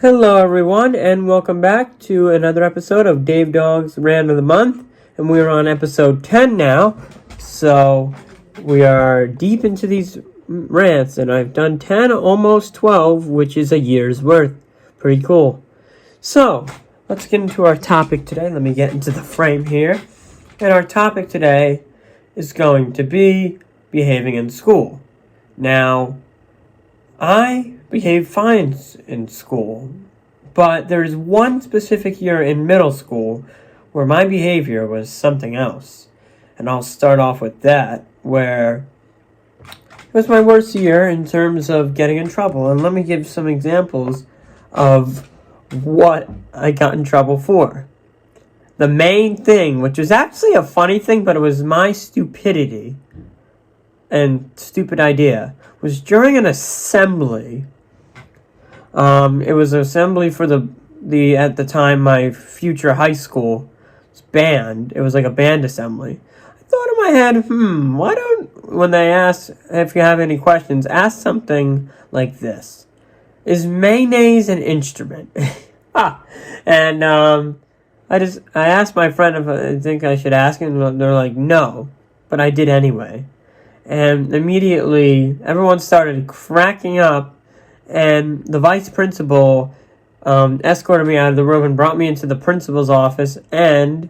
Hello everyone, and welcome back to another episode of Dawg's Rant of the Month, and we're on episode 10 now, so we are deep into these rants, and I've done 10, almost 12, which is a year's worth. Pretty cool. So, let's get into our topic today. Let me get into the frame here, and our topic today is going to be behaving in school. Now, I behaved fine in school, but there's one specific year in middle school where my behavior was something else. And I'll start off with that, where it was my worst year in terms of getting in trouble. And let me give some examples of what I got in trouble for. The main thing, which was actually a funny thing, but it was my stupidity and stupid idea, was during an assembly. It was an assembly for the at the time my future high school band. It was like a band assembly. I thought in my head, why don't, when they ask if you have any questions, ask something like this: is mayonnaise an instrument? And I asked my friend if I think I should ask, and they're like, no, but I did anyway. And immediately, everyone started cracking up, and the vice principal escorted me out of the room and brought me into the principal's office and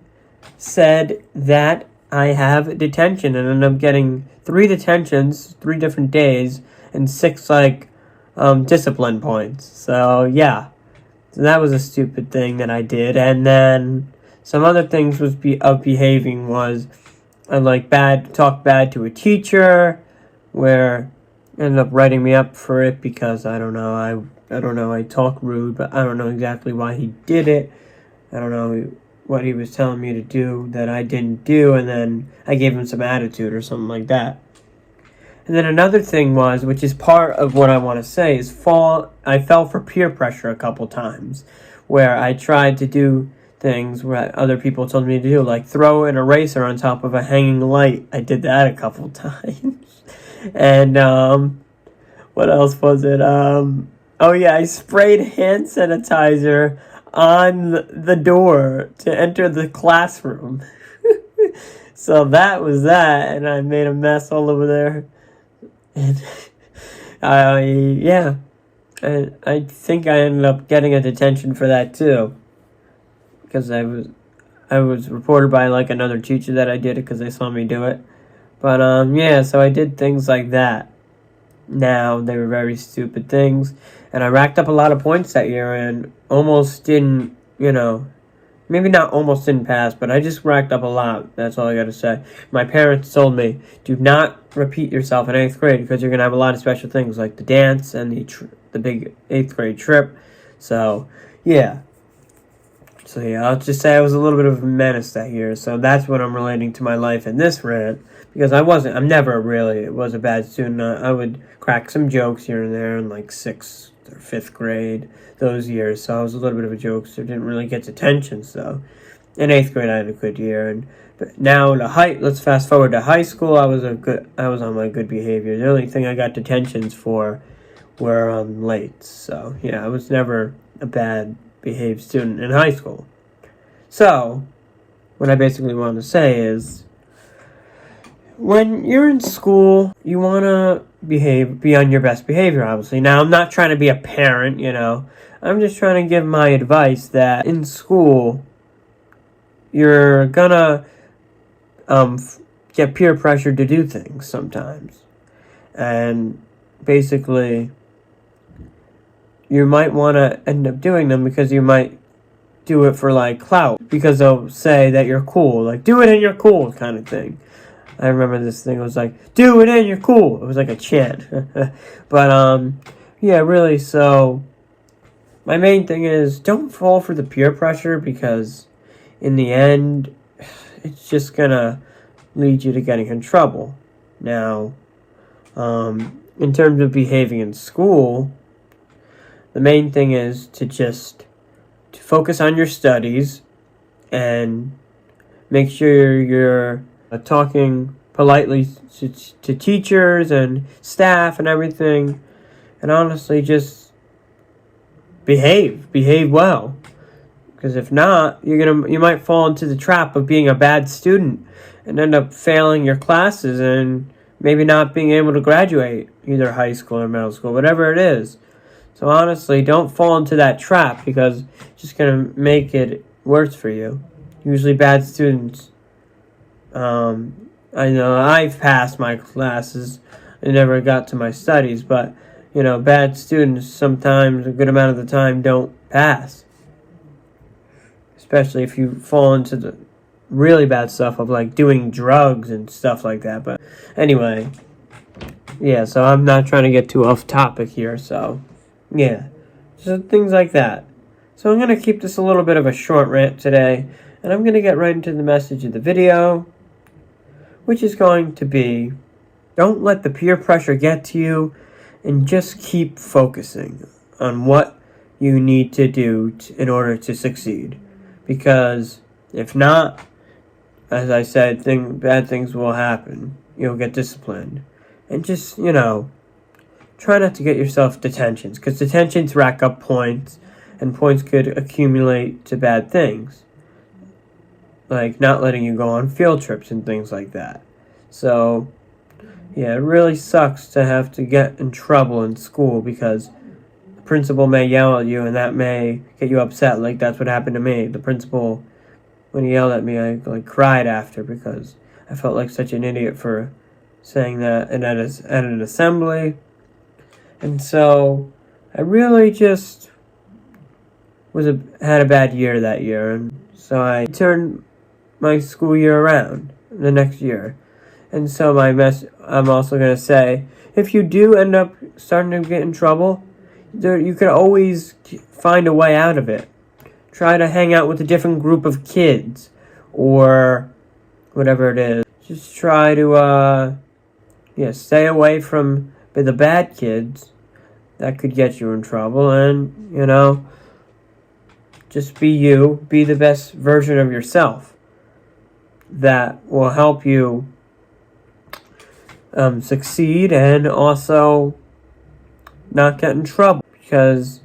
said that I have detention, and ended up getting 3 detentions, 3 different days, and 6, discipline points. So, yeah. So that was a stupid thing that I did. And then some other things of behaving was I talk bad to a teacher, where ended up writing me up for it because I don't know, I talk rude, but I don't know exactly why he did it. I don't know what he was telling me to do that I didn't do, and then I gave him some attitude or something like that. And then another thing was, which is part of what I want to say, is I fell for peer pressure a couple times, where I tried to do things where other people told me to do, like throw an eraser on top of a hanging light. I did that a couple times. And what else was it? I sprayed hand sanitizer on the door to enter the classroom. So that was that, and I made a mess all over there. And I think I ended up getting a detention for that too, because I was reported by another teacher that I did it because they saw me do it. But so I did things like that. Now, they were very stupid things, and I racked up a lot of points that year and almost didn't, maybe not almost didn't pass, but I just racked up a lot. That's all I got to say. My parents told me, do not repeat yourself in 8th grade because you're going to have a lot of special things like the dance and the big 8th grade trip. So, yeah. I'll just say I was a little bit of a menace that year. So that's what I'm relating to my life in this rant. Because I'm never really was a bad student. I would crack some jokes here and there in 6th or 5th grade, those years. So I was a little bit of a jokester. Didn't really get detention. So in 8th grade, I had a good year. But now let's fast forward to high school. I was on my good behavior. The only thing I got detentions for were late. So yeah, I was never a bad behaved student in high school. So what I basically want to say is, when you're in school, you want to be on your best behavior, obviously. Now, I'm not trying to be a parent, I'm just trying to give my advice that in school, you're gonna get peer pressure to do things sometimes. And basically, you might want to end up doing them because you might do it for clout, because they'll say that you're cool, do it and you're cool kind of thing. I remember this thing was do it and you're cool. It was like a chant. But really, so my main thing is, don't fall for the peer pressure, because in the end, it's just gonna lead you to getting in trouble. Now, in terms of behaving in school, the main thing is to focus on your studies and make sure you're talking politely to teachers and staff and everything. And honestly, just behave well. Because if not, you might fall into the trap of being a bad student and end up failing your classes and maybe not being able to graduate either high school or middle school, whatever it is. So honestly, don't fall into that trap because it's just going to make it worse for you. Usually bad students, I know I've passed my classes and never got to my studies, but, bad students sometimes, a good amount of the time, don't pass. Especially if you fall into the really bad stuff of, like, doing drugs and stuff like that. But anyway, yeah, so I'm not trying to get too off topic here, so, yeah. So things like that. So I'm going to keep this a little bit of a short rant today, and I'm going to get right into the message of the video, which is going to be, don't let the peer pressure get to you, and just keep focusing on what you need to do in order to succeed. Because if not, as I said, bad things will happen. You'll get disciplined. And just, try not to get yourself detentions, because detentions rack up points, and points could accumulate to bad things. Like not letting you go on field trips and things like that. So, yeah, it really sucks to have to get in trouble in school because the principal may yell at you and that may get you upset. Like that's what happened to me. The principal, when he yelled at me, I cried after because I felt like such an idiot for saying that at an assembly. And so I really just had a bad year that year, and so I turned my school year around the next year. And so I'm also going to say, if you do end up starting to get in trouble, you can always find a way out of it. Try to hang out with a different group of kids, or whatever it is. Just try to, stay away from the bad kids that could get you in trouble, and, just be you, be the best version of yourself. That will help you succeed and also not get in trouble, because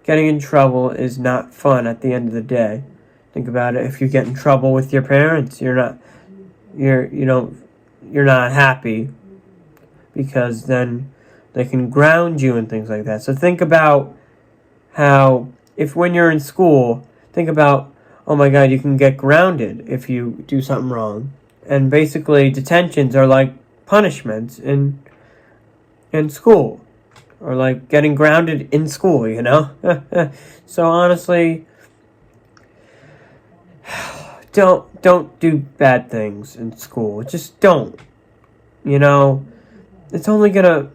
getting in trouble is not fun at the end of the day. Think about it. If you get in trouble with your parents, you're not happy, because then they can ground you and things like that. So think about how, when you're in school, think about, oh my God, you can get grounded if you do something wrong. And basically, detentions are like punishments in school. Or like getting grounded in school, So honestly, don't do bad things in school. Just don't. It's only gonna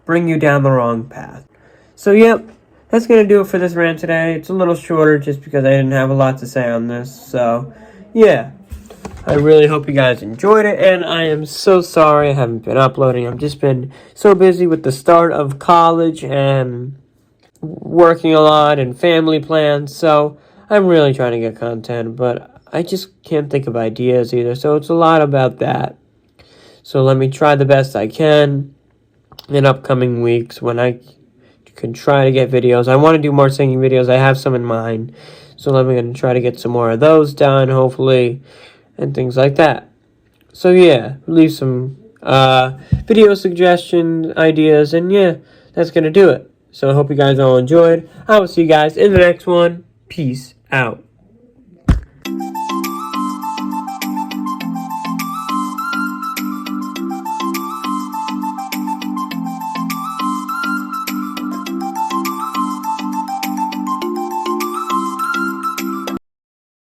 bring you down the wrong path. So yep, that's going to do it for this rant today. It's a little shorter just because I didn't have a lot to say on this. So, yeah. I really hope you guys enjoyed it. And I am so sorry I haven't been uploading. I've just been so busy with the start of college and working a lot and family plans. So, I'm really trying to get content. But I just can't think of ideas either. So, it's a lot about that. So, let me try the best I can in upcoming weeks when I can try to get videos. I want to do more singing videos. I have some in mind. So I'm going to try to get some more of those done, hopefully, and things like that. So yeah, leave some video suggestion ideas, and yeah, that's going to do it. So I hope you guys all enjoyed. I will see you guys in the next one. Peace out.